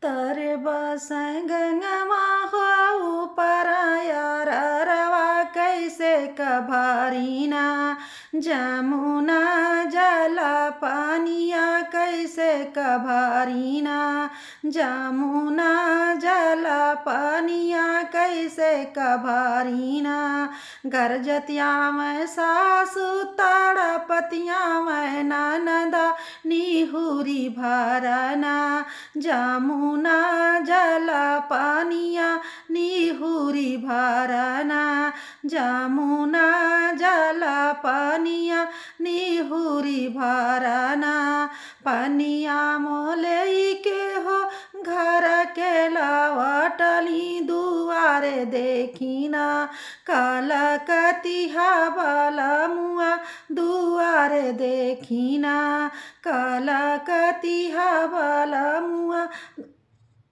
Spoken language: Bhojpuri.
तरे बस गंगवा हो ऊपर यारवा कैसे कभारीना जमुना जला पानिया कैसे कभारीना जमुना जला पानिया कैसे कभारीना गरजतिया मैं सासु तड़पतिया मैं ननदा निहुरी भरना जमुना जला पानिया निहुरी भरना जमुना जला पानिया निहुरी भरना पनिया मोले के हो घर के लवटली दुआरे देखिना कलकतिहा वाला मुआ दुआरे देखिना कलकतिहा वाला मुआ